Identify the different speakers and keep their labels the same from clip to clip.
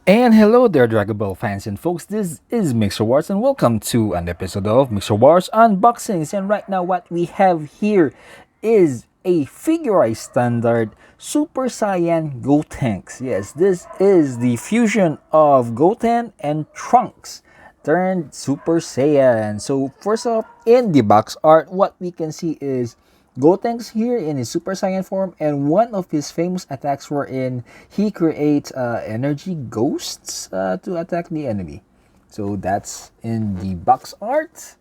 Speaker 1: And hello there, Dragon Ball fans and folks. This is Mixerwars, and welcome to an episode of Mixerwars Unboxings. And right now, what we have here is a figurized standard Super Saiyan Gotenks. Yes, this is the fusion of Goten and Trunks turned Super Saiyan. So, first off, in the box art, what we can see is Gotenks here in his Super Saiyan form, and one of his famous attacks wherein he creates energy ghosts to attack the enemy. So that's in the box art.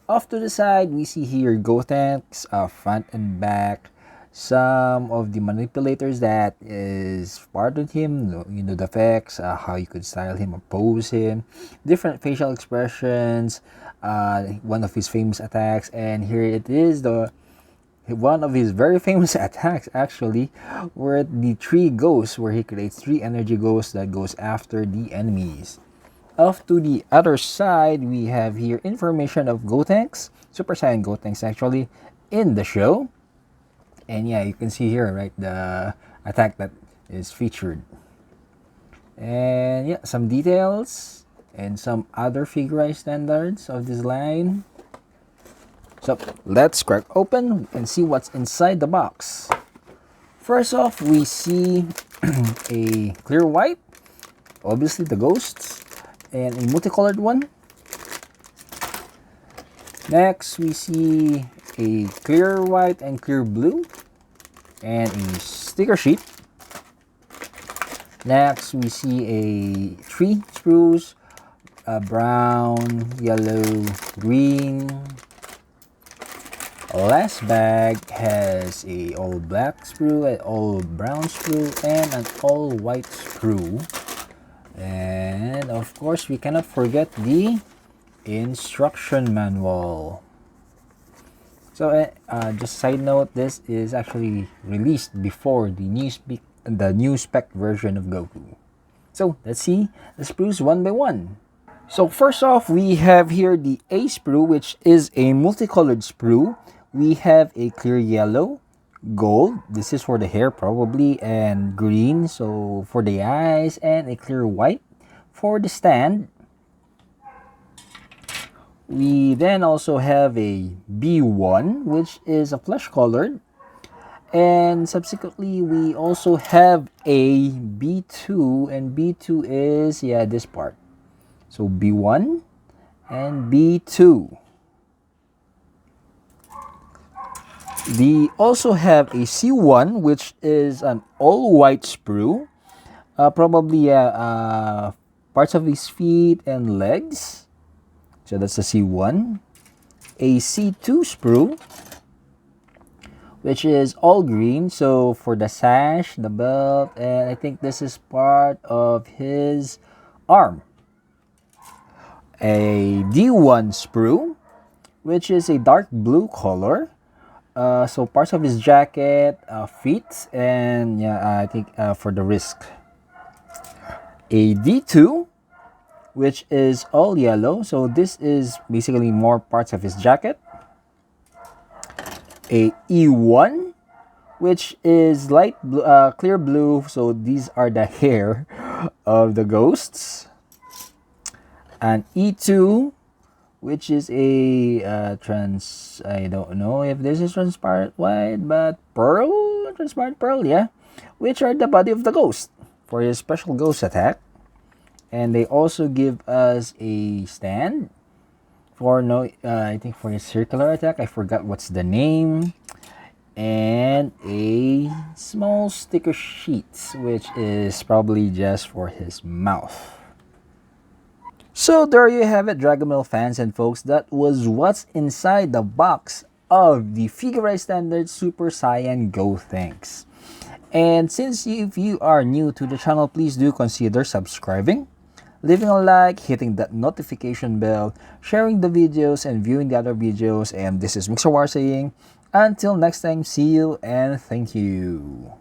Speaker 1: Off to the side, we see here Gotenks front and back. Some of the manipulators that is part of him, the effects, how you could style him or pose him, different facial expressions, one of his famous attacks, and here it is the one of his very famous attacks actually, where the tree ghosts, where he creates three energy ghosts that goes after the enemies. Off to the other side, we have here information of Gotenks, Super Saiyan Gotenks actually, in the show. And yeah, you can see here, right, the attack that is featured. And yeah, some details and some other figurized standards of this line. So let's crack open and see what's inside the box. First off, we see a clear white, obviously the ghosts, and a multicolored one. Next, we see a clear white and clear blue, and a sticker sheet. Next, we see a three sprues, brown, yellow, green. Last bag has a all black sprue, an all brown sprue, and an all white sprue. And of course, we cannot forget the instruction manual. So just side note, this is actually released before the new spec version of Goku. So let's see the sprues one by one. So first off, we have here the A sprue, which is a multicolored sprue. We have a clear yellow, gold, this is for the hair probably, and green, so for the eyes, and a clear white for the stand. We then also have a B1, which is a flesh colored, and subsequently we also have a B2, and B2 is, yeah, this part. So B1 and B2. We also have a C1, which is an all-white sprue. Probably parts of his feet and legs. So that's the C1. A C2 sprue, which is all green. So for the sash, the belt, and I think this is part of his arm. A D1 sprue, which is a dark blue color. So parts of his jacket, feet, and yeah, I think for the wrist. A D2, which is all yellow, so this is basically more parts of his jacket. A E1, which is light blue, clear blue, so these are the hair of the ghosts. An E2, which is a I don't know if this is transparent white, but transparent pearl, yeah, which are the body of the ghost for his special ghost attack. And they also give us a stand for I think for his circular attack, I forgot what's the name, and a small sticker sheet, which is probably just for his mouth. So there you have it, Dragon Ball fans and folks. That was what's inside the box of the figurized standard Super Saiyan Gotenks. And since if you are new to the channel, please do consider subscribing, leaving a like, hitting that notification bell, sharing the videos, and viewing the other videos. And this is Mixerwars saying, until next time, see you and thank you.